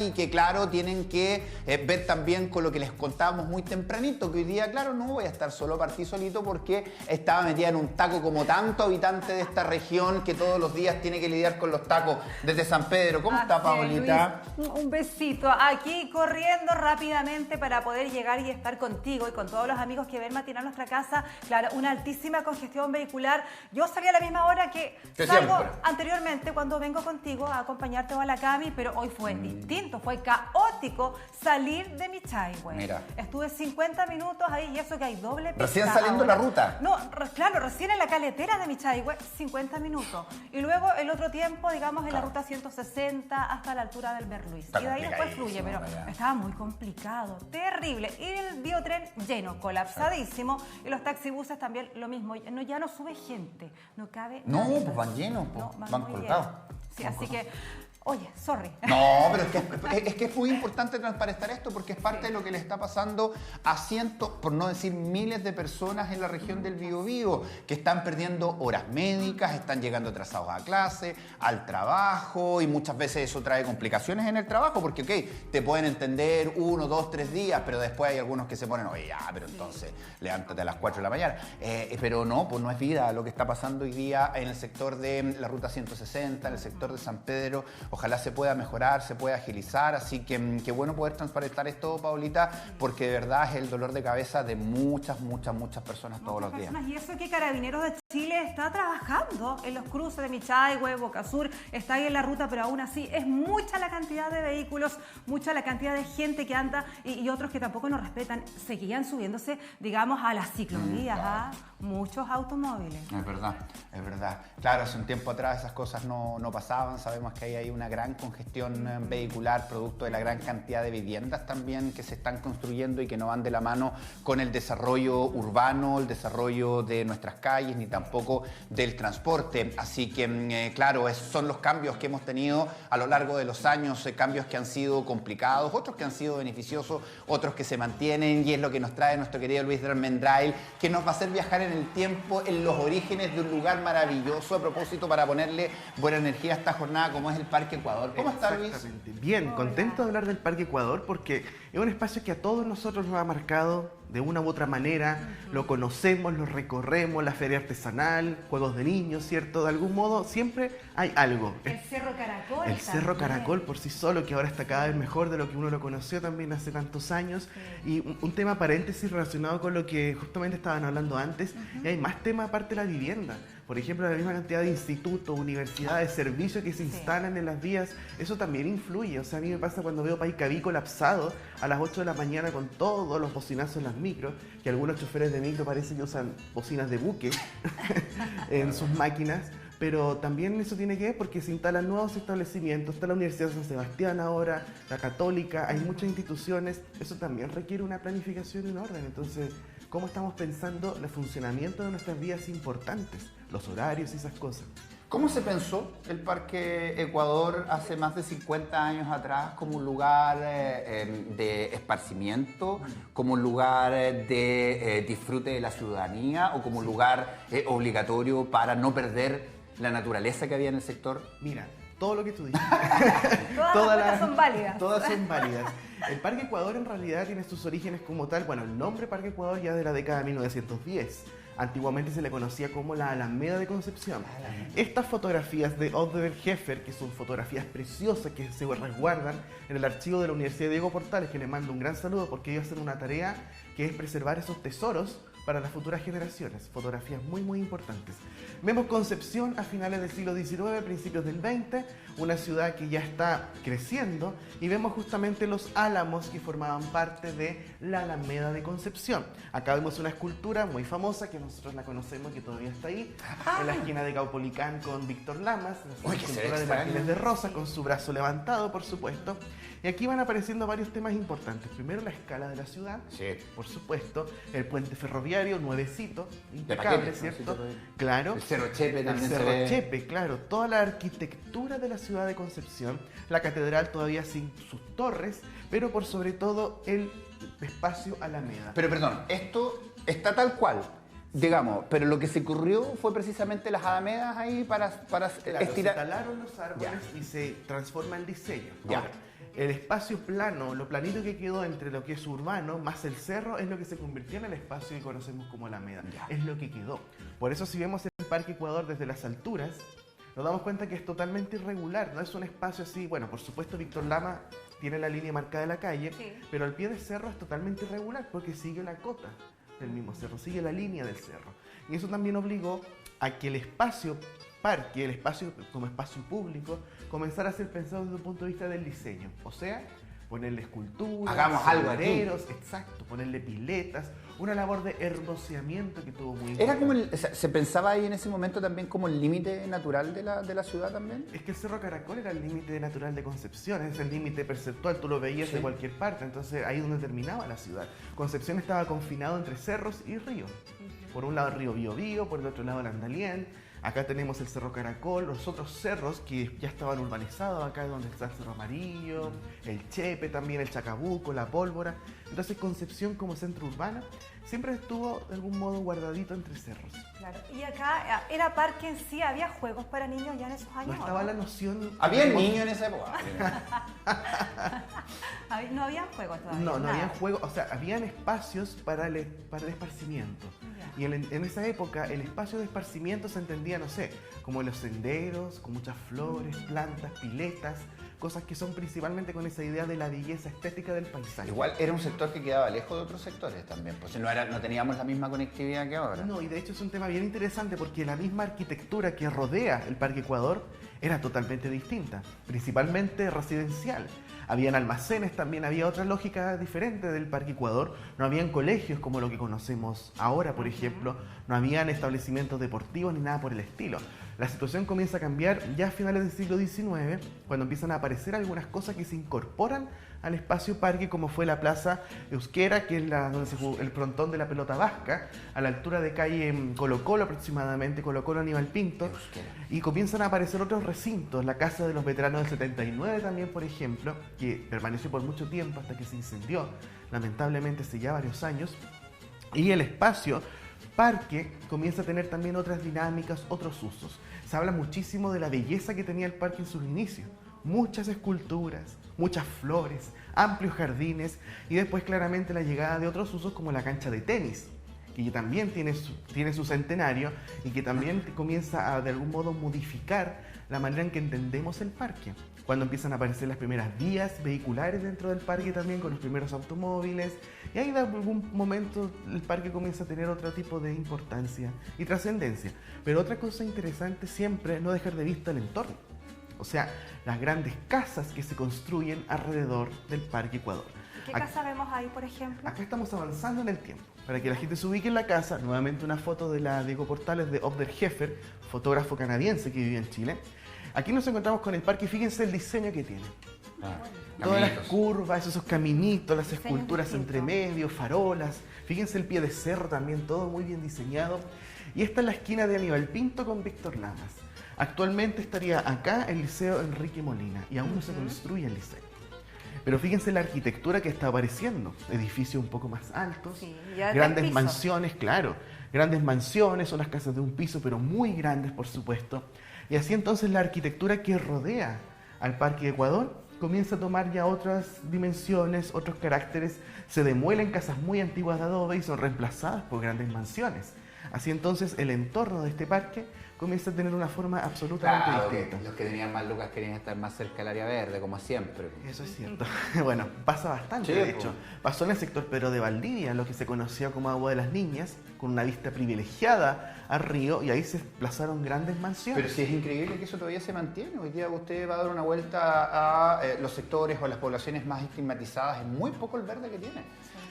y que, claro, tienen que ver también con lo que les contábamos muy tempranito, que hoy día, claro, no voy a estar solo, partí solito porque estaba metida en un taco como tanto habitante de esta región que todos los días tiene que lidiar con los tacos desde San Pedro. ¿Cómo está, Paolita? Luis, un besito. Aquí corriendo rápidamente para poder llegar y estar contigo y con todos los amigos que ven Matinal Nuestra Casa. Claro, una altísima congestión vehicular. Yo salí a la misma hora que salgo anteriormente cuando vengo contigo a acompañarte o a la Cami, pero hoy fue distinto. Fue caótico salir de Michaihue. Mira. Estuve 50 minutos ahí y eso que hay doble pista. Recién saliendo ahora. la ruta. No, claro, recién en la caletera de Michaihue, 50 minutos. Y luego el otro tiempo, digamos, en la ruta 160 hasta la altura del Berluis. Y de ahí después fluye, pero estaba muy complicado, terrible. Y el biotren lleno, colapsadísimo. Y los taxibuses también lo mismo. Ya no sube gente, no cabe No, nadie. pues van llenos, pues, No, van muy colgados. llenos. Sí, así que... Oye, sorry. No, pero es que es muy importante transparentar esto porque es parte de lo que le está pasando a cientos, por no decir miles de personas en la región del Biobío, que están perdiendo horas médicas, están llegando atrasados a clase, al trabajo, y muchas veces eso trae complicaciones en el trabajo porque, ok, te pueden entender 1, 2, 3 días, pero después hay algunos que se ponen, oye, ya, pero entonces levántate a las 4 de la mañana. Pero no, pues no es vida lo que está pasando hoy día en el sector de la ruta 160, en el sector de San Pedro. Ojalá se pueda mejorar, se pueda agilizar, así que qué bueno poder transparentar esto, Paolita, porque de verdad es el dolor de cabeza de muchas personas todos los días. Y eso que Carabineros de Chile está trabajando en los cruces de Michaihue, Boca Sur, está ahí en la ruta, pero aún así es mucha la cantidad de vehículos, mucha la cantidad de gente que anda y otros que tampoco nos respetan. Seguían subiéndose, digamos, a las ciclovías, a muchos automóviles. Es verdad, es verdad. Claro, hace un tiempo atrás esas cosas no pasaban, sabemos que hay una gran congestión vehicular producto de la gran cantidad de viviendas también que se están construyendo y que no van de la mano con el desarrollo urbano, el desarrollo de nuestras calles, ni tampoco del transporte. Así que, claro, son los cambios que hemos tenido a lo largo de los años, cambios que han sido complicados, otros que han sido beneficiosos, otros que se mantienen, y es lo que nos trae nuestro querido Luis Almendrail, que nos va a hacer viajar en el tiempo, en los orígenes de un lugar maravilloso, a propósito, para ponerle buena energía a esta jornada, como es el Parque Ecuador. ¿Cómo está, Luis? Bien, contento de hablar del Parque Ecuador porque es un espacio que a todos nosotros nos ha marcado de una u otra manera. Lo conocemos, lo recorremos, la feria artesanal, juegos de niños, ¿cierto? De algún modo siempre hay algo. El Cerro Caracol. El Cerro Caracol por sí solo, que ahora está cada vez mejor de lo que uno lo conoció también hace tantos años. Y un tema paréntesis relacionado con lo que justamente estaban hablando antes, y hay más temas aparte de la vivienda. Por ejemplo, la misma cantidad de institutos, universidades, servicios que se instalan en las vías, eso también influye. O sea, a mí me pasa cuando veo Paikaví colapsado a las 8 de la mañana con todos los bocinazos en las micros, que algunos choferes de micro parece que usan bocinas de buque en sus máquinas. Pero también eso tiene que ver porque se instalan nuevos establecimientos, está la Universidad de San Sebastián ahora, la Católica, hay muchas instituciones, eso también requiere una planificación y un orden. Entonces, ¿cómo estamos pensando el funcionamiento de nuestras vías importantes, los horarios y esas cosas? ¿Cómo se pensó el Parque Ecuador hace más de 50 años atrás como un lugar de esparcimiento, como un lugar de disfrute de la ciudadanía o como un lugar obligatorio para no perder la naturaleza que había en el sector? Mira, todo lo que tú dices. Todas las son válidas. Todas son válidas. El Parque Ecuador en realidad tiene sus orígenes como tal. Bueno, el nombre Parque Ecuador ya de la década de 1910. Antiguamente se le conocía como la Alameda de Concepción. Estas fotografías de Odebert Heffer, que son fotografías preciosas que se resguardan en el archivo de la Universidad de Diego Portales, que le mando un gran saludo porque ellos hacen una tarea que es preservar esos tesoros para las futuras generaciones. Fotografías muy importantes. Vemos Concepción a finales del siglo XIX, principios del XX, una ciudad que ya está creciendo, y vemos justamente los álamos que formaban parte de la Alameda de Concepción. Acá vemos una escultura muy famosa que nosotros la conocemos, que todavía está ahí, en la esquina de Caupolicán con Víctor Lamas, la escultura de Martínez de Rosa con su brazo levantado, por supuesto. Y aquí van apareciendo varios temas importantes. Primero, la escala de la ciudad, por supuesto, el puente ferroviario nuevecito, impecable, ¿cierto? Claro. El Cerro Chepe también. El Cerro Chepe, claro. Toda la arquitectura de la ciudad de Concepción, la catedral todavía sin sus torres, pero por sobre todo el espacio Alameda. Pero perdón, esto está tal cual, digamos, pero lo que se ocurrió fue precisamente las alamedas ahí para claro, estirar. se talaron los árboles y se transforma el diseño. Ya. Ahora, El espacio plano, lo planito que quedó entre lo que es urbano más el cerro, es lo que se convirtió en el espacio que conocemos como Alameda. Es lo que quedó. Por eso si vemos el Parque Ecuador desde las alturas, nos damos cuenta que es totalmente irregular, no es un espacio así. Bueno, por supuesto Víctor Lama tiene la línea marcada de la calle, sí, pero al pie del cerro es totalmente irregular porque sigue la cota del mismo cerro, sigue la línea del cerro. Y eso también obligó a que el espacio parque, el espacio como espacio público, comenzara a ser pensado desde un punto de vista del diseño. O sea, ponerle esculturas, hagamos algo aquí. Exacto, ponerle piletas, una labor de hermoseamiento que tuvo muy ¿Era como se pensaba ahí en ese momento también como el límite natural de la ciudad también? Es que el Cerro Caracol era el límite natural de Concepción, es el límite perceptual, tú lo veías, sí, de cualquier parte, entonces ahí es donde terminaba la ciudad. Concepción estaba confinado entre cerros y ríos. Por un lado el río Biobío, por el otro lado el Andalién. Acá tenemos el Cerro Caracol, los otros cerros que ya estaban urbanizados, acá es donde está el Cerro Amarillo, el Chepe también, el Chacabuco, la Pólvora. Entonces Concepción como centro urbano siempre estuvo de algún modo guardadito entre cerros. Claro, y acá era parque en sí, ¿había juegos para niños ya en esos años? No estaba la noción... ¿Había niños en esa época? No había juegos todavía. No había juegos, o sea, habían espacios para el esparcimiento. Y en esa época el espacio de esparcimiento se entendía, no sé, como los senderos, con muchas flores, plantas, piletas, cosas que son principalmente con esa idea de la belleza estética del paisaje. Igual era un sector que quedaba lejos de otros sectores también, pues no teníamos la misma conectividad que ahora. No, y de hecho es un tema bien interesante porque la misma arquitectura que rodea el Parque Ecuador era totalmente distinta, principalmente residencial. Habían almacenes, también había otra lógica diferente del Parque Ecuador. No habían colegios como lo que conocemos ahora, por ejemplo. No habían establecimientos deportivos ni nada por el estilo. La situación comienza a cambiar ya a finales del siglo XIX, cuando empiezan a aparecer algunas cosas que se incorporan al espacio parque, como fue la Plaza Euskera, que es donde se jugó el frontón de la pelota vasca, a la altura de calle Colo Colo aproximadamente, Colo Colo Aníbal Pinto, Euskera. Y comienzan a aparecer otros recintos, la Casa de los Veteranos del 79 también, por ejemplo, que permaneció por mucho tiempo hasta que se incendió, lamentablemente hace ya varios años, y el espacio parque comienza a tener también otras dinámicas, otros usos. Se habla muchísimo de la belleza que tenía el parque en sus inicios, muchas esculturas, muchas flores, amplios jardines y después claramente la llegada de otros usos como la cancha de tenis, que también tiene su centenario y que también comienza a de algún modo modificar la manera en que entendemos el parque. Cuando empiezan a aparecer las primeras vías vehiculares dentro del parque también con los primeros automóviles y ahí de algún momento el parque comienza a tener otro tipo de importancia y trascendencia. Pero otra cosa interesante siempre es no dejar de vista el entorno. O sea, las grandes casas que se construyen alrededor del Parque Ecuador. ¿Qué casa vemos ahí, por ejemplo? Acá estamos avanzando en el tiempo. Para que la gente se ubique en la casa, nuevamente una foto de la Diego Portales de Obderheffer, fotógrafo canadiense que vive en Chile. Aquí nos encontramos con el parque y fíjense el diseño que tiene. Todas las curvas, esos caminitos, las esculturas entre medio, farolas. Fíjense el pie de cerro también, todo muy bien diseñado. Y esta es la esquina de Aníbal Pinto con Víctor Lamas. Actualmente estaría acá el Liceo Enrique Molina y aún no se construye el liceo. Pero fíjense la arquitectura que está apareciendo, edificios un poco más altos, sí, grandes mansiones, claro, grandes mansiones, son las casas de un piso, pero muy grandes por supuesto. Y así entonces la arquitectura que rodea al Parque Ecuador comienza a tomar ya otras dimensiones, otros caracteres, se demuelen casas muy antiguas de adobe y son reemplazadas por grandes mansiones. Así entonces el entorno de este parque comienza a tener una forma absolutamente distinta. Los que tenían más lucas querían estar más cerca del área verde, como siempre. Eso es cierto. Bueno, pasa bastante, de hecho. Pasó en el sector Pedro de Valdivia, lo que se conocía como Agua de las Niñas, con una vista privilegiada al río, y ahí se desplazaron grandes mansiones. Pero sí es increíble que eso todavía se mantiene. Hoy día usted va a dar una vuelta a los sectores o las poblaciones más estigmatizadas, es muy poco el verde que tiene.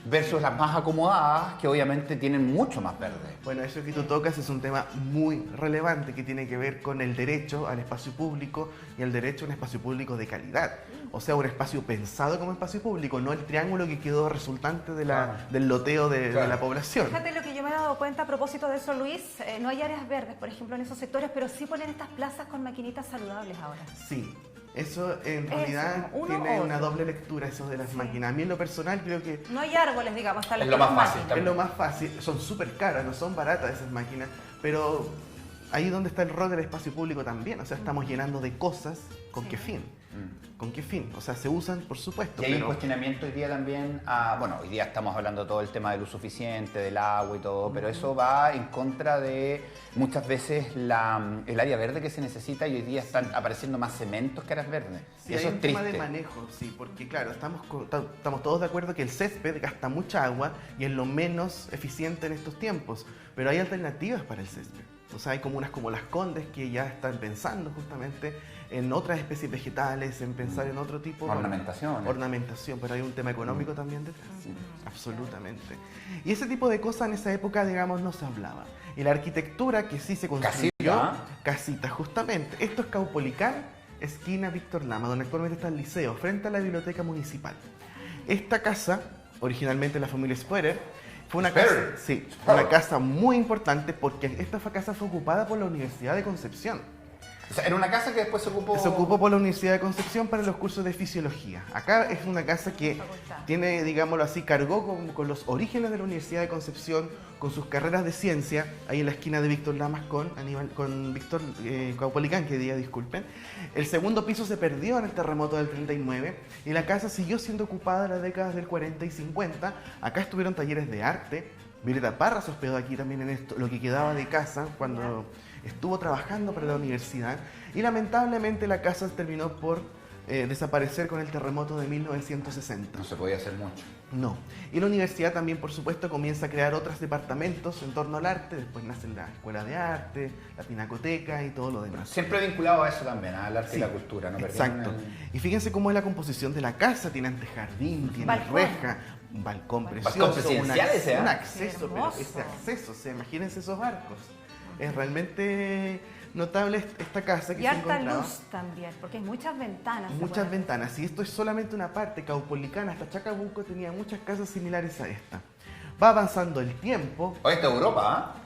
Versus las más acomodadas, que obviamente tienen mucho más verde. Bueno, eso que tú tocas es un tema muy relevante que tiene que ver con el derecho al espacio público y el derecho a un espacio público de calidad. O sea, un espacio pensado como espacio público, no el triángulo que quedó resultante de del loteo de la población. Fíjate lo que yo me he dado cuenta a propósito de eso, Luis. No hay áreas verdes, por ejemplo, en esos sectores, pero sí ponen estas plazas con maquinitas saludables ahora. Sí. Eso en realidad tiene una doble lectura, eso de las máquinas. A mí en lo personal creo que... No hay árboles, digamos, es lo más fácil. Es lo más fácil. Son súper caras, no son baratas esas máquinas, pero ahí donde está el rol del espacio público también. O sea, estamos llenando de cosas, ¿con qué fin? ¿Con qué fin? O sea, se usan, por supuesto. Y hay un cuestionamiento hoy día también, bueno, hoy día estamos hablando todo el tema del uso eficiente, del agua y todo, pero eso va en contra de muchas veces el área verde que se necesita, y hoy día están apareciendo más cementos que áreas verdes. Sí, eso hay un es triste. tema de manejo, sí, porque claro, estamos todos de acuerdo que el césped gasta mucha agua y es lo menos eficiente en estos tiempos, pero hay alternativas para el césped. O sea, hay comunas como Las Condes que ya están pensando justamente en otras especies vegetales, en pensar en otro tipo de ornamentación, pero hay un tema económico también detrás. Absolutamente. Y ese tipo de cosas en esa época, digamos, no se hablaba. Y la arquitectura que sí se construyó, Casita, justamente. Esto es Caupolicán, esquina Víctor Lama, donde actualmente está el liceo, frente a la biblioteca municipal. Esta casa, originalmente la familia Spuerer, fue una casa muy importante porque esta casa fue ocupada por la Universidad de Concepción. O sea, era una casa que después se ocupó... Se ocupó por la Universidad de Concepción para los cursos de fisiología. Acá es una casa que tiene, digámoslo así, cargó con los orígenes de la Universidad de Concepción, con sus carreras de ciencia, ahí en la esquina de Víctor Lamas con Víctor Caupolicán, que diga, disculpen. El segundo piso se perdió en el terremoto del 39 y la casa siguió siendo ocupada en las décadas del 40 y 50. Acá estuvieron talleres de arte. Violeta Parra se hospedó aquí también en esto, lo que quedaba de casa cuando estuvo trabajando para la universidad, y lamentablemente la casa terminó por desaparecer con el terremoto de 1960. No se podía hacer mucho. No. Y la universidad también, por supuesto, comienza a crear otros departamentos en torno al arte. Después nace la Escuela de Arte, la Pinacoteca y todo lo demás. Siempre vinculado a eso también, al arte y la cultura. ¿No? Exacto. Y fíjense cómo es la composición de la casa. Tiene antejardín, tiene reja, un balcón precioso, un acceso, pero ese acceso, o sea, imagínense esos arcos. Es realmente notable esta casa que y se harta encontraba. luz también, porque hay muchas ventanas. Muchas ventanas, y esto es solamente una parte. Caupolicán hasta Chacabuco tenía muchas casas similares a esta. Va avanzando el tiempo. Oye, esta es Europa,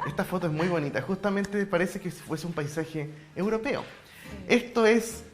esta foto es muy bonita, justamente parece que fuese un paisaje europeo. Esto es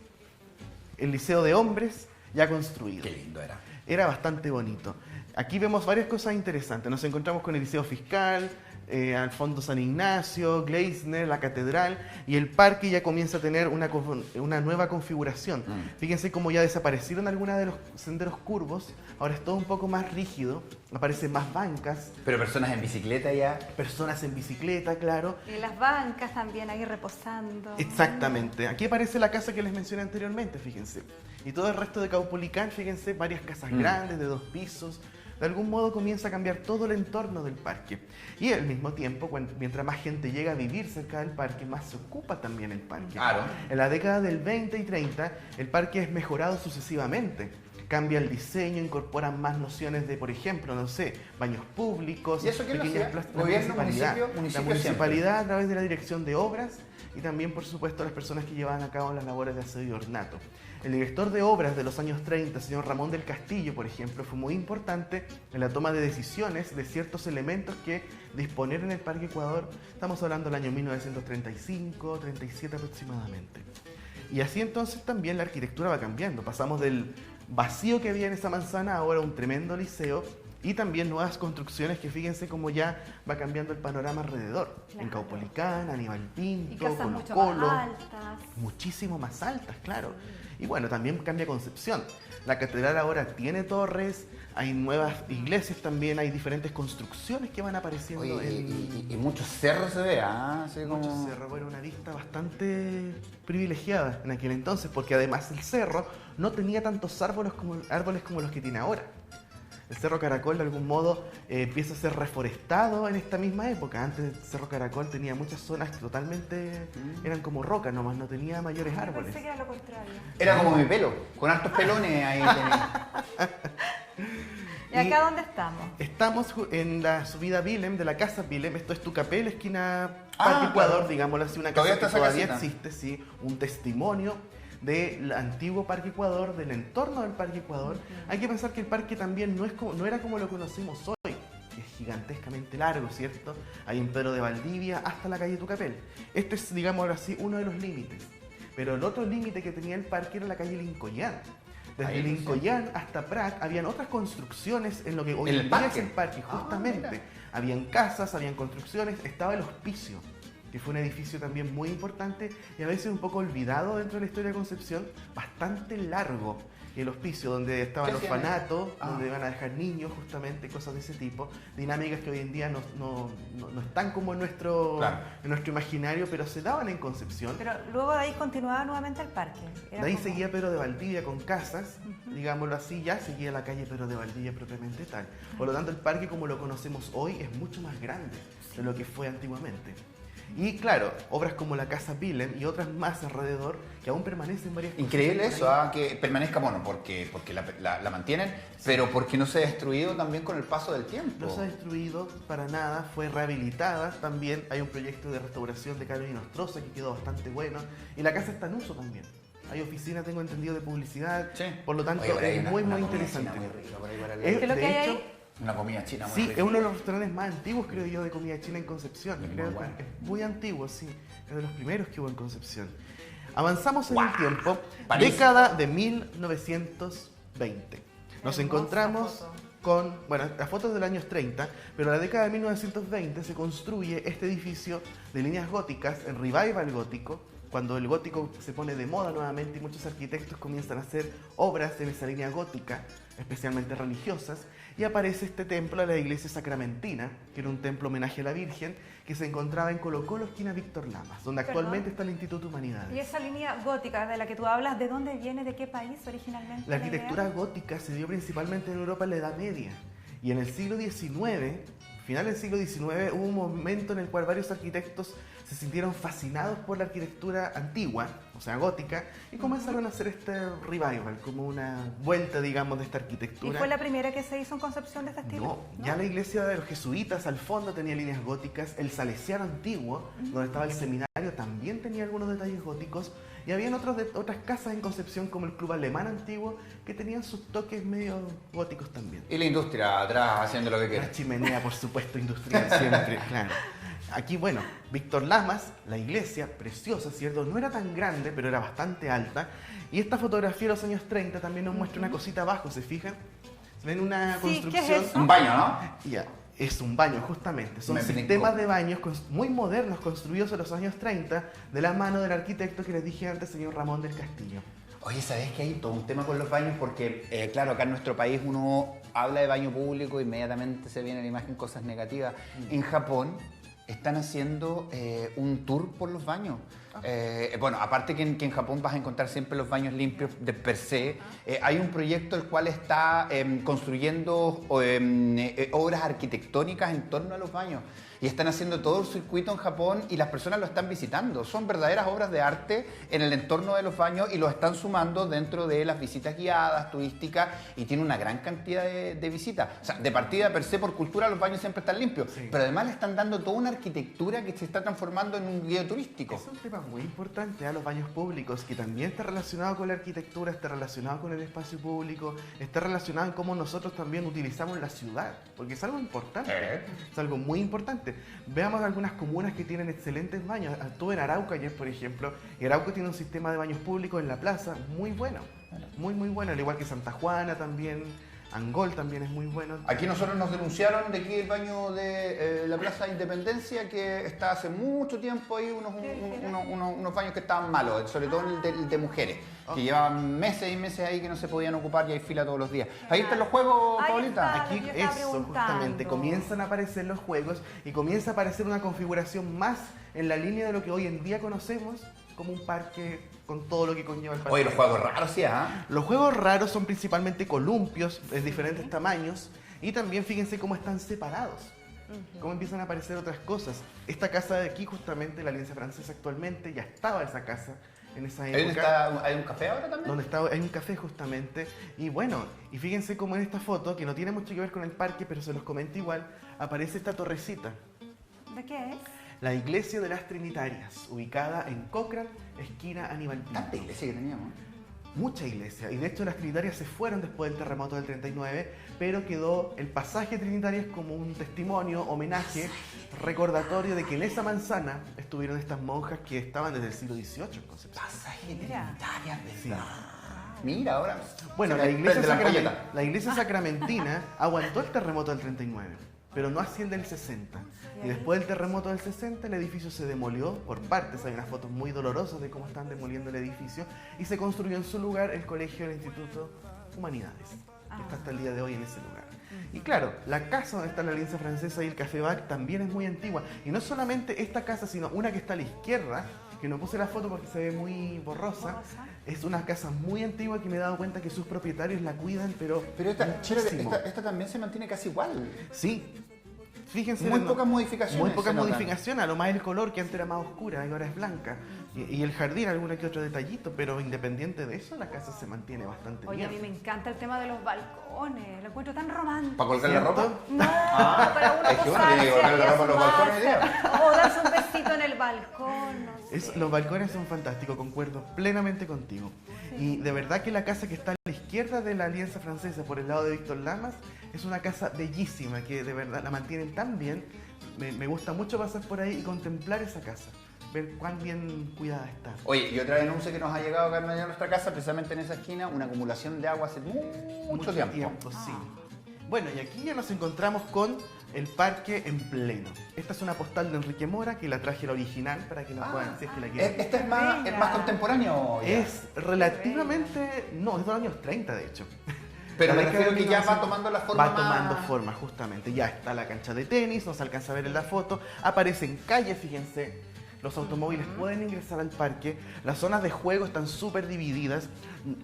el Liceo de Hombres ya construido. Qué lindo era. Era bastante bonito. Aquí vemos varias cosas interesantes. Nos encontramos con el Liceo Fiscal, al fondo San Ignacio, Gleisner, la Catedral, y el parque ya comienza a tener una nueva configuración. Fíjense cómo ya desaparecieron algunas de los senderos curvos, ahora es todo un poco más rígido, aparecen más bancas. Pero personas en bicicleta ya. Personas en bicicleta, claro. Y las bancas también ahí reposando. Exactamente. Aquí aparece la casa que les mencioné anteriormente, fíjense. Y todo el resto de Caupolicán, fíjense, varias casas grandes de 2 pisos. De algún modo comienza a cambiar todo el entorno del parque. Y al mismo tiempo, mientras más gente llega a vivir cerca del parque, más se ocupa también el parque. Claro. En la década del 20 y 30, el parque es mejorado sucesivamente. Cambia el diseño, incorporan más nociones de, por ejemplo, no sé, baños públicos, ¿Y eso quién pequeñas lo hacía? la municipalidad. Municipio La municipalidad siempre. a través de la Dirección de Obras y también, por supuesto, las personas que llevaban a cabo las labores de aseo y ornato. El director de obras de los años 30, señor Ramón del Castillo, por ejemplo, fue muy importante en la toma de decisiones de ciertos elementos que disponer en el Parque Ecuador. Estamos hablando del año 1935, 37 aproximadamente. Y así entonces también la arquitectura va cambiando. Pasamos del vacío que había en esa manzana a ahora un tremendo liceo y también nuevas construcciones que fíjense cómo ya va cambiando el panorama alrededor. Claro. En Caupolicán, Aníbal Pinto, Y casas Colo mucho Colo, más altas. muchísimo más altas, claro. Y bueno, también cambia Concepción. La catedral ahora tiene torres, hay nuevas iglesias también, hay diferentes construcciones que van apareciendo. Oye, y muchos cerros se ve, Así como... Muchos cerros, bueno, una vista bastante privilegiada en aquel entonces, porque además el cerro no tenía tantos árboles como los que tiene ahora. El Cerro Caracol de algún modo empieza a ser reforestado en esta misma época. Antes el Cerro Caracol tenía muchas zonas que totalmente eran como rocas, nomás no tenía mayores árboles. Pensé que era lo contrario. Era como mi pelo, con hartos pelones ahí. ¿Y acá dónde estamos? Estamos en la subida Vilem, de la casa Vilem. Esto es Tucapel, esquina Parque Ecuador, claro. digámoslo así, una Todavía casa que está esa todavía casita. existe, sí, un testimonio del antiguo Parque Ecuador, del entorno del Parque Ecuador. Hay que pensar que el parque también no era como lo conocemos hoy, que es gigantescamente largo, ¿cierto? Hay en Pedro de Valdivia hasta la calle Tucapel. Este es, digámoslo así, uno de los límites. Pero el otro límite que tenía el parque era la calle Lincoln. Desde Lincoln hasta Prat habían otras construcciones en lo que hoy en día es el parque, justamente. Habían casas, habían construcciones, estaba el hospicio. que fue un edificio también muy importante y a veces un poco olvidado dentro de la historia de Concepción, bastante largo. Y el hospicio, donde estaba el orfanato, donde iban a dejar niños, justamente, cosas de ese tipo. Dinámicas que hoy en día no están como en nuestro imaginario, pero se daban en Concepción. Pero luego de ahí continuaba nuevamente el parque. De ahí seguía Pedro de Valdivia con casas, digámoslo así, ya seguía la calle Pedro de Valdivia propiamente tal. Por lo tanto, el parque como lo conocemos hoy es mucho más grande de lo que fue antiguamente. Y claro, obras como la Casa Willem y otras más alrededor que aún permanecen varias cosas. Increíble eso, que permanezca, bueno, porque la mantienen, pero porque no se ha destruido también con el paso del tiempo. No se ha destruido para nada, fue rehabilitada también. Hay un proyecto de restauración de Carlos Nostroza que quedó bastante bueno. Y la casa está en uso también. Hay oficinas, tengo entendido, de publicidad. Sí. Por lo tanto, es muy interesante. ¿Qué es lo que hay ahí? Una comida china muy Sí, rica. es uno de los restaurantes más antiguos, creo yo, de comida china en Concepción. Muy Creo bueno. que es muy antiguo, sí. Es de los primeros que hubo en Concepción. Avanzamos en el tiempo. París. Década de 1920. Nos encontramos con, bueno, las fotos del año 30, pero en la década de 1920 se construye este edificio de líneas góticas, en revival gótico, cuando el gótico se pone de moda nuevamente y muchos arquitectos comienzan a hacer obras en esa línea gótica, especialmente religiosas, y aparece este templo de la iglesia sacramentina, que era un templo homenaje a la Virgen, que se encontraba en Colo Colo, esquina Víctor Lamas, donde actualmente está el Instituto de Humanidades. ¿Y esa línea gótica de la que tú hablas, de dónde viene, de qué país originalmente? La arquitectura gótica se dio principalmente en Europa en la Edad Media, y en el siglo XIX, final del siglo XIX, hubo un momento en el cual varios arquitectos se sintieron fascinados por la arquitectura antigua, o sea, gótica, y comenzaron a hacer este revival, como una vuelta, digamos, de esta arquitectura. ¿Y fue la primera que se hizo en Concepción de este estilo? No, ya la iglesia de los jesuitas al fondo tenía líneas góticas, el Salesiano antiguo, donde estaba el seminario, también tenía algunos detalles góticos, y habían otras casas en Concepción, como el Club Alemán antiguo, que tenían sus toques medio góticos también. Y la industria atrás haciendo lo que quiere. La chimenea, por supuesto, industrial siempre, claro. Aquí, bueno, Víctor Lamas, la iglesia, preciosa, ¿cierto? No era tan grande, pero era bastante alta. Y esta fotografía de los años 30 también nos muestra una cosita abajo, ¿se fijan? ¿Ven una construcción? ¿qué es eso? Un baño, ¿no? Ya, es un baño, justamente. Son sistemas de baños muy modernos, construidos en los años 30, de la mano del arquitecto que les dije antes, señor Ramón del Castillo. Oye, ¿sabes que hay todo un tema con los baños? Porque, claro, acá en nuestro país uno habla de baño público, inmediatamente se viene a la imagen cosas negativas. En Japón están haciendo un tour por los baños. Bueno, aparte que en Japón vas a encontrar siempre los baños limpios de per se, hay un proyecto el cual está construyendo obras arquitectónicas en torno a los baños. Y están haciendo todo el circuito en Japón y las personas lo están visitando. Son verdaderas obras de arte en el entorno de los baños y lo están sumando dentro de las visitas guiadas, turísticas, y tiene una gran cantidad de visitas. O sea, de partida per se, por cultura, los baños siempre están limpios. Sí. Pero además le están dando toda una arquitectura que se está transformando en un guía turístico. Es un tema muy importante, los baños públicos, que también está relacionado con la arquitectura, está relacionado con el espacio público, está relacionado en cómo nosotros también utilizamos la ciudad, porque es algo importante, es algo muy importante. Veamos algunas comunas que tienen excelentes baños. Estuve en Arauca ayer, por ejemplo, y Arauca tiene un sistema de baños públicos en la plaza muy bueno, muy bueno, al igual que Santa Juana también. Angol también es muy bueno. Aquí nosotros nos denunciaron de aquí el baño de la Plaza Independencia, que está hace mucho tiempo ahí unos baños que estaban malos, sobre todo el de mujeres, que llevaban meses y meses ahí que no se podían ocupar y hay fila todos los días. Ahí están los juegos, Paulita. Aquí eso, justamente, comienzan a aparecer los juegos y comienza a aparecer una configuración más en la línea de lo que hoy en día conocemos como un parque con todo lo que conlleva el parque. Oye, los juegos raros, sí, ¿ah? Los juegos raros son principalmente columpios de diferentes tamaños y también fíjense cómo están separados, cómo empiezan a aparecer otras cosas. Esta casa de aquí, justamente, la Alianza Francesa actualmente, ya estaba esa casa en esa época. ¿Hay un café ahora también? Donde hay un café, justamente. Y bueno, y fíjense cómo en esta foto, que no tiene mucho que ver con el parque, pero se los comento igual, aparece esta torrecita. ¿De qué es? La iglesia de las Trinitarias, ubicada en Cochrane, esquina Aníbal Pinto. ¿Tanta iglesia que teníamos? Mucha iglesia, y de hecho las Trinitarias se fueron después del terremoto del 39, pero quedó el pasaje Trinitarias como un testimonio, homenaje, recordatorio de que en esa manzana estuvieron estas monjas que estaban desde el siglo XVIII en Concepción. Pasaje Trinitarias, ¿verdad? Mira, ahora... Bueno, la iglesia sacramentina aguantó el terremoto del 39. pero no así el del 60. Y después del terremoto del 60 el edificio se demolió por partes, hay unas fotos muy dolorosas de cómo están demoliendo el edificio, y se construyó en su lugar el colegio del Instituto Humanidades, que está hasta el día de hoy en ese lugar. Y claro, la casa donde está la Alianza Francesa y el Café Bac también es muy antigua. Y no solamente esta casa, sino una que está a la izquierda, que no puse la foto porque se ve muy borrosa. Es una casa muy antigua que me he dado cuenta que sus propietarios la cuidan, pero esta también se mantiene casi igual. Sí. Fíjense, muy pocas modificaciones. Muy pocas modificaciones, a lo más el color, que antes era más oscura y ahora es blanca. Y el jardín, alguna que otro detallito, pero independiente de eso, la casa se mantiene bastante bien. Oye, a mí me encanta el tema de los balcones, lo encuentro tan romántico. ¿Para colgar la ropa? No, para uno es que uno tiene que colgar la ropa en los balcones. O darse un besito en el balcón, no sé. Los balcones son fantásticos, concuerdo plenamente contigo. Sí. Y de verdad que la casa que está a la izquierda de la Alianza Francesa, por el lado de Víctor Lamas, es una casa bellísima, que de verdad la mantienen tan bien. Me gusta mucho pasar por ahí y contemplar esa casa, ver cuán bien cuidada está. Oye, y otra denuncia que nos ha llegado acá en nuestra casa, precisamente en esa esquina, una acumulación de agua hace mucho tiempo. Sí. Bueno, y aquí ya nos encontramos con el parque en pleno. Esta es una postal de Enrique Mora, que la traje la original para que la puedan, si es que la quieren. ¿Esta es más contemporáneo? Es relativamente, no, es de los años 30 de hecho. Pero me refiero que ya va tomando la forma. Va tomando forma, justamente. Ya está la cancha de tenis, no se alcanza a ver en la foto. Aparecen calles, fíjense. Los automóviles pueden ingresar al parque. Las zonas de juego están súper divididas.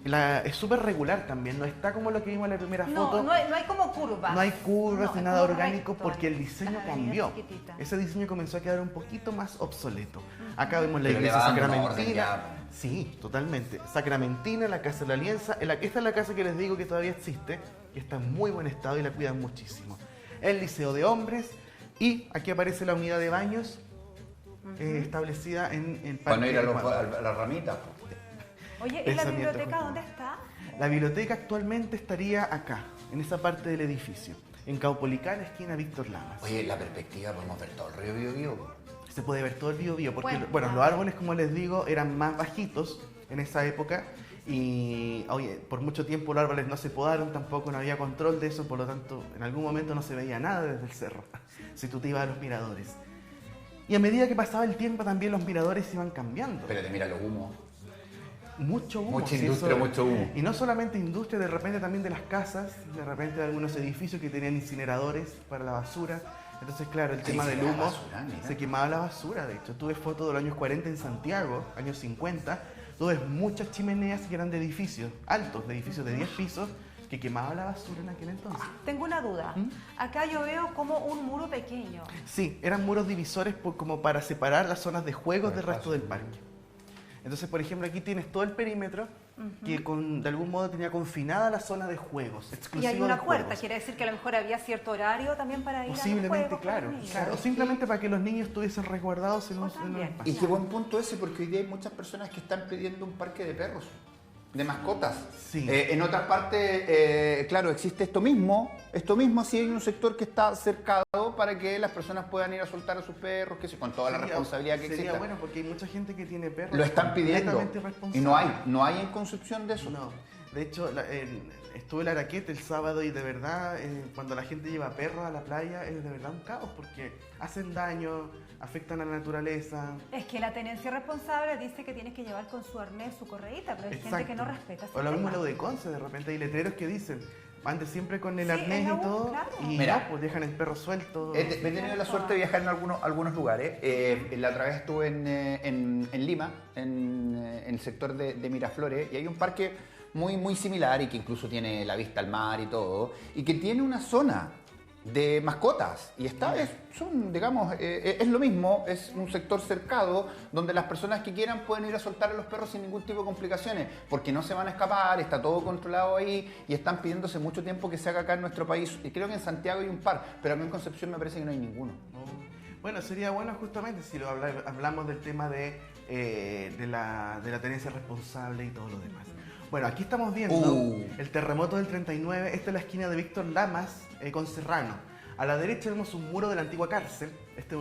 Es súper regular también. No está como lo que vimos en la primera foto. No hay como curvas. No hay curvas ni nada orgánico porque el diseño cambió. Ese diseño comenzó a quedar un poquito más obsoleto. Acá vemos la iglesia sacramentina. Sí, totalmente. Sacramentina, la Casa de la Alianza. Esta es la casa que les digo que todavía existe, que está en muy buen estado y la cuidan muchísimo. El Liceo de Hombres. Y aquí aparece la unidad de baños establecida en el parque. Para no ir a la ramita. Oye, ¿y la biblioteca dónde está? La biblioteca actualmente estaría acá, en esa parte del edificio, en Caupolicán, esquina Víctor Lamas. Oye, la perspectiva, podemos ver todo el río Biobío. Se puede ver todo el Biobío, porque bueno, los árboles, como les digo, eran más bajitos en esa época y, oye, por mucho tiempo los árboles no se podaron, tampoco no había control de eso, por lo tanto, en algún momento no se veía nada desde el cerro, si tú te ibas a los miradores. Y a medida que pasaba el tiempo también los miradores iban cambiando. Pero mira los humos. Mucho humo. Mucha industria, mucho humo. Y no solamente industria, de repente también de las casas, de repente de algunos edificios que tenían incineradores para la basura. Entonces, claro, el tema del humo, se quemaba la basura. De hecho, tuve fotos de los años 40 en Santiago, años 50, tú ves muchas chimeneas que eran de edificios altos, de edificios de 10 pisos, que quemaba la basura en aquel entonces. Tengo una duda. Acá yo veo como un muro pequeño. Sí, eran muros divisores como para separar las zonas de juegos del resto del parque. Entonces, por ejemplo, aquí tienes todo el perímetro que de algún modo tenía confinada la zona de juegos. Y hay una puerta, quiere decir que a lo mejor había cierto horario también para ir posiblemente, a los juegos, claro. O simplemente para que los niños estuviesen resguardados en un espacio. Y qué buen punto ese, porque hoy día hay muchas personas que están pidiendo un parque de perros, de mascotas. Sí. En otras partes, claro, existe esto mismo, sí hay un sector que está cercado para que las personas puedan ir a soltar a sus perros, que con toda la responsabilidad que existe. Sería bueno, porque hay mucha gente que tiene perros. Lo están pidiendo. Y no hay en Concepción de eso. No. De hecho, estuve en Araquete el sábado y de verdad, cuando la gente lleva perros a la playa, es de verdad un caos porque hacen daño, afectan a la naturaleza. Es que la tenencia responsable dice que tienes que llevar con su arnés, su correíta, pero hay gente que no respeta ese O lo mismo tema. lo de Conce, de repente hay letreros que dicen, ande siempre con el arnés y todo, claro. y Mira, no, pues dejan el perro suelto. He tenido la suerte de viajar en algunos lugares. La otra vez estuve en Lima, en el sector de Miraflores, y hay un parque muy similar y que incluso tiene la vista al mar y todo, y que tiene una zona de mascotas. Y es lo mismo, es un sector cercado donde las personas que quieran pueden ir a soltar a los perros sin ningún tipo de complicaciones, porque no se van a escapar, está todo controlado ahí y están pidiéndose mucho tiempo que se haga acá en nuestro país. Y creo que en Santiago hay un par, pero acá en Concepción me parece que no hay ninguno. Bueno, sería bueno justamente si hablamos del tema de la tenencia responsable y todo lo demás. Bueno, aquí estamos viendo el terremoto del 39. Esta es la esquina de Víctor Lamas con Serrano. A la derecha vemos un muro de la antigua cárcel.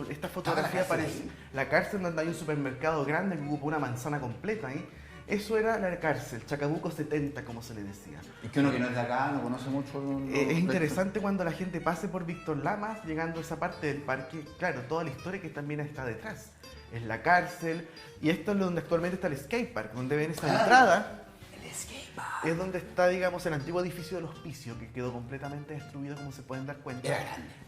Esta fotografía aparece la cárcel donde hay un supermercado grande que ocupa una manzana completa ahí. Eso era la cárcel, Chacabuco 70, como se le decía. Es que uno que no es de acá no conoce mucho. Es interesante cuando la gente pase por Víctor Lamas, llegando a esa parte del parque, claro, toda la historia que también está detrás. Es la cárcel, y esto es donde actualmente está el skatepark, donde ven esa entrada. Es donde está, digamos, el antiguo edificio del hospicio, que quedó completamente destruido, como se pueden dar cuenta.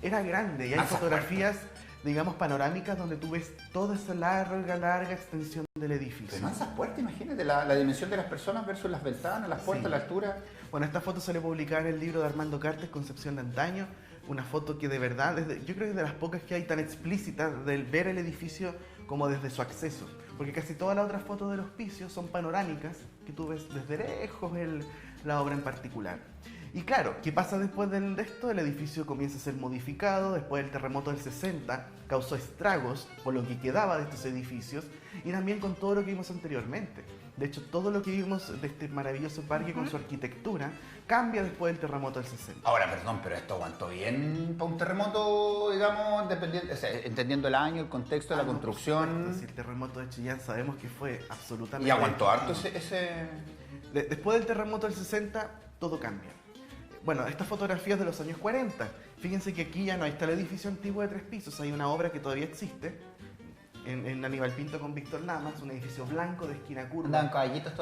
Era grande, y hay fotografías, digamos, panorámicas donde tú ves toda esa larga extensión del edificio. Pero no esas puertas, imagínate, la dimensión de las personas versus las ventanas, las puertas, la altura. Bueno, esta foto se le publicaba en el libro de Armando Cartes, Concepción de Antaño. Una foto que de verdad, yo creo que es de las pocas que hay tan explícitas del ver el edificio como desde su acceso. Porque casi todas las otras fotos del hospicio son panorámicas, que tú ves desde lejos la obra en particular. Y claro, ¿qué pasa después de esto? El edificio comienza a ser modificado, después del terremoto del 60 causó estragos por lo que quedaba de estos edificios y también con todo lo que vimos anteriormente. De hecho, todo lo que vimos de este maravilloso parque con su arquitectura cambia después del terremoto del 60. Ahora, perdón, pero esto aguantó bien para un terremoto, digamos, o sea, entendiendo el año, el contexto de la construcción. Si el terremoto de Chillán sabemos que fue absolutamente... Y aguantó harto ese... Después del terremoto del 60, todo cambia. Bueno, estas fotografías de los años 40. Fíjense que aquí ya no está el edificio antiguo de 3 pisos, hay una obra que todavía existe, en Aníbal Pinto con Víctor Lamas, un edificio blanco de esquina curva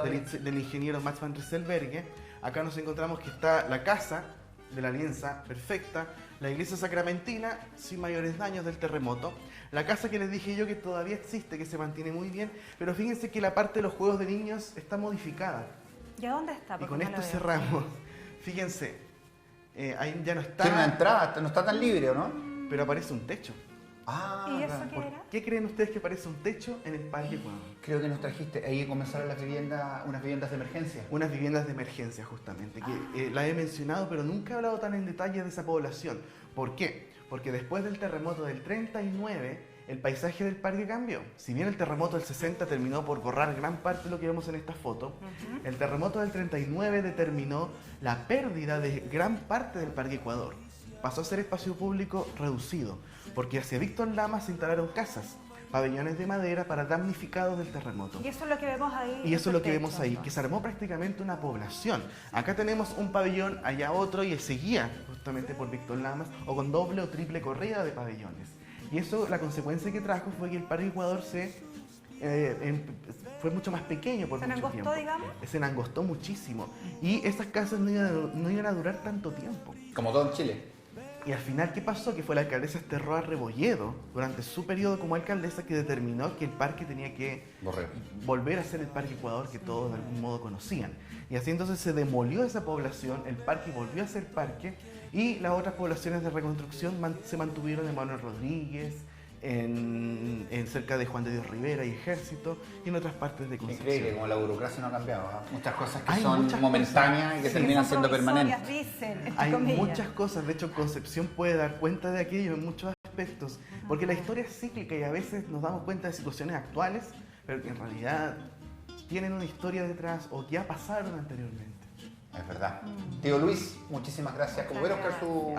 del ingeniero Max van Rysselberghe. Acá nos encontramos que está la casa de la Alianza perfecta, la iglesia sacramentina sin mayores daños del terremoto, la casa que les dije yo que todavía existe, que se mantiene muy bien, pero fíjense que la parte de los juegos de niños está modificada. ¿Y a dónde está? Y con esto cerramos. Fíjense, ahí ya no está... Tiene una entrada, no está tan libre, ¿o no? Pero aparece un techo. ¿Y eso qué era? ¿Qué creen ustedes que parece un techo en el Parque Ecuador? Creo que nos trajiste, ahí comenzaron unas viviendas de emergencia. Unas viviendas de emergencia, justamente, que la he mencionado, pero nunca he hablado tan en detalle de esa población. ¿Por qué? Porque después del terremoto del 39, el paisaje del parque cambió. Si bien el terremoto del 60 terminó por borrar gran parte de lo que vemos en esta foto, el terremoto del 39 determinó la pérdida de gran parte del Parque Ecuador. Pasó a ser espacio público reducido, porque hacia Víctor Lamas se instalaron casas, pabellones de madera para damnificados del terremoto. Y eso es lo que vemos ahí. Y eso es lo que vemos ahí, que se armó prácticamente una población. Acá tenemos un pabellón, allá otro, y seguía justamente por Víctor Lamas, o con doble o triple corrida de pabellones. Y eso, la consecuencia que trajo fue que el Parque Ecuador fue mucho más pequeño por mucho tiempo. ¿Se engostó, digamos? Se engostó muchísimo. Y esas casas no iban a durar tanto tiempo. Como todo en Chile. Y al final, ¿qué pasó? Que fue la alcaldesa Esterroa Rebolledo, durante su periodo como alcaldesa, que determinó que el parque tenía que volver a ser el Parque Ecuador que todos de algún modo conocían. Y así entonces se demolió esa población, el parque volvió a ser parque, y las otras poblaciones de reconstrucción se mantuvieron en Manuel Rodríguez, en cerca de Juan de Dios Rivera y Ejército, y en otras partes de Concepción. Increíble, como la burocracia no ha cambiado. Muchas cosas que son momentáneas y que terminan siendo permanentes. Hay muchas cosas, de hecho Concepción puede dar cuenta de aquello en muchos aspectos, porque la historia es cíclica y a veces nos damos cuenta de situaciones actuales, pero que en realidad tienen una historia detrás o ya pasaron anteriormente. Es verdad. Tío Luis, muchísimas gracias. Como vieron, Oscar, su...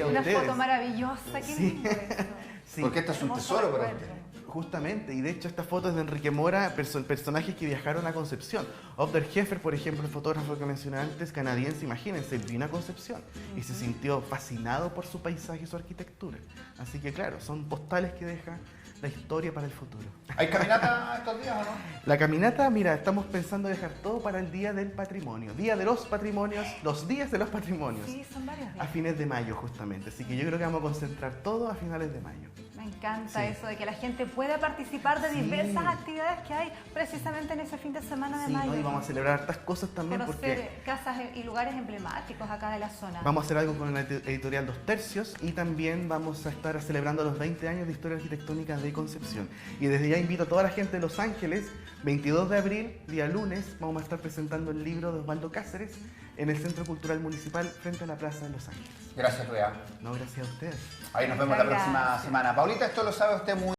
Una foto maravillosa, qué lindo eso. Sí. Porque esto es un tesoro para usted. Justamente, y de hecho esta foto es de Enrique Mora, personajes que viajaron a Concepción. Obder Heffer, por ejemplo, el fotógrafo que mencioné antes, canadiense, imagínense, vino a Concepción y se sintió fascinado por su paisaje y su arquitectura. Así que claro, son postales que deja la historia para el futuro. ¿Hay caminata estos días o no? La caminata, mira, estamos pensando dejar todo para el Día del Patrimonio. Día de los Patrimonios, los días de los patrimonios. Sí, son varios días. A fines de mayo, justamente. Así que yo creo que vamos a concentrar todo a finales de mayo. Me encanta eso de que la gente pueda participar de diversas actividades que hay precisamente en ese fin de semana de mayo. Y vamos a celebrar hartas cosas también. Conocer casas y lugares emblemáticos acá de la zona. Vamos a hacer algo con la editorial Dos Tercios y también vamos a estar celebrando los 20 años de historia arquitectónica de Concepción. Y desde ya invito a toda la gente de Los Ángeles, 22 de abril, día lunes, vamos a estar presentando el libro de Osvaldo Cáceres en el Centro Cultural Municipal frente a la Plaza de Los Ángeles. Gracias, Bea. No, gracias a ustedes. Ahí nos vemos la próxima semana. Paulita, esto lo sabe usted muy